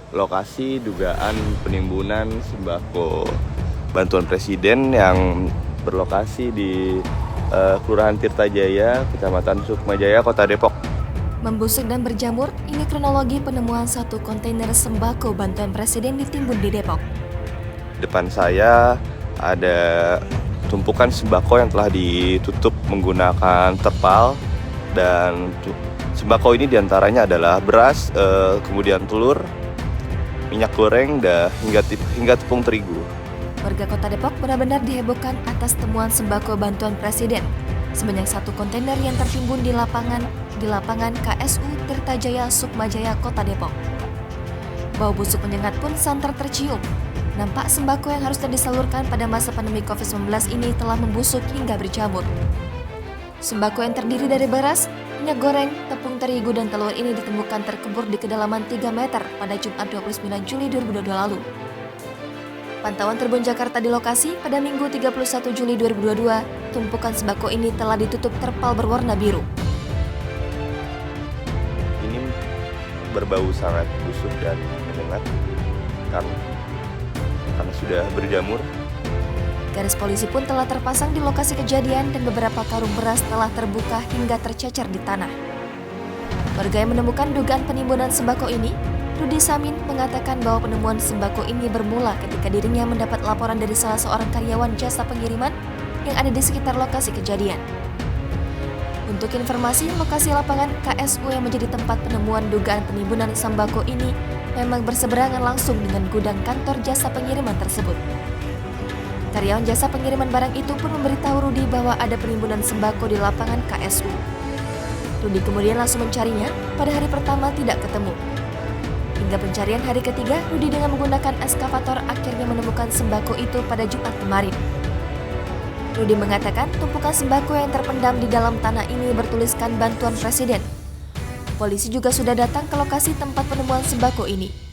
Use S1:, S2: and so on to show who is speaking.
S1: lokasi dugaan penimbunan sembako bantuan presiden yang berlokasi di Kelurahan Tirtajaya, Kecamatan Sukmajaya, Kota Depok.
S2: Membusuk dan berjamur, ini kronologi penemuan satu kontainer sembako bantuan presiden ditimbun di Depok.
S1: Depan saya ada tumpukan sembako yang telah ditutup menggunakan terpal, dan sembako ini diantaranya adalah beras, kemudian telur, minyak goreng, dan hingga tepung terigu.
S2: Warga Kota Depok benar-benar dihebohkan atas temuan sembako bantuan presiden. Sebanyak satu kontainer yang tertimbun di lapangan KSU Tirtajaya Sukmajaya, Kota Depok. Bau busuk menyengat pun santer tercium. Nampak sembako yang harusnya disalurkan pada masa pandemi COVID-19 ini telah membusuk hingga berjamur. Sembako yang terdiri dari beras, minyak goreng, tepung terigu, dan telur ini ditemukan terkubur di kedalaman 3 meter pada Jumat 29 Juli 2022 lalu. Pantauan Tribun Jakarta di lokasi pada Minggu 31 Juli 2022, tumpukan sembako ini telah ditutup terpal berwarna biru.
S1: Ini berbau sangat busuk dan menyengat karena sudah berjamur.
S2: Garis polisi pun telah terpasang di lokasi kejadian dan beberapa karung beras telah terbuka hingga tercecer di tanah. Warga yang menemukan dugaan penimbunan sembako ini, Rudi Samin, mengatakan bahwa penemuan sembako ini bermula ketika dirinya mendapat laporan dari salah seorang karyawan jasa pengiriman yang ada di sekitar lokasi kejadian. Untuk informasi, lokasi lapangan KSU yang menjadi tempat penemuan dugaan penimbunan sembako ini memang berseberangan langsung dengan gudang kantor jasa pengiriman tersebut. Karyawan jasa pengiriman barang itu pun memberitahu Rudi bahwa ada penimbunan sembako di lapangan KSU. Rudi kemudian langsung mencarinya, pada hari pertama tidak ketemu. Hingga pencarian hari ketiga, Rudi dengan menggunakan eskavator akhirnya menemukan sembako itu pada Jumat kemarin. Rudi mengatakan tumpukan sembako yang terpendam di dalam tanah ini bertuliskan bantuan presiden. Polisi juga sudah datang ke lokasi tempat penemuan sembako ini.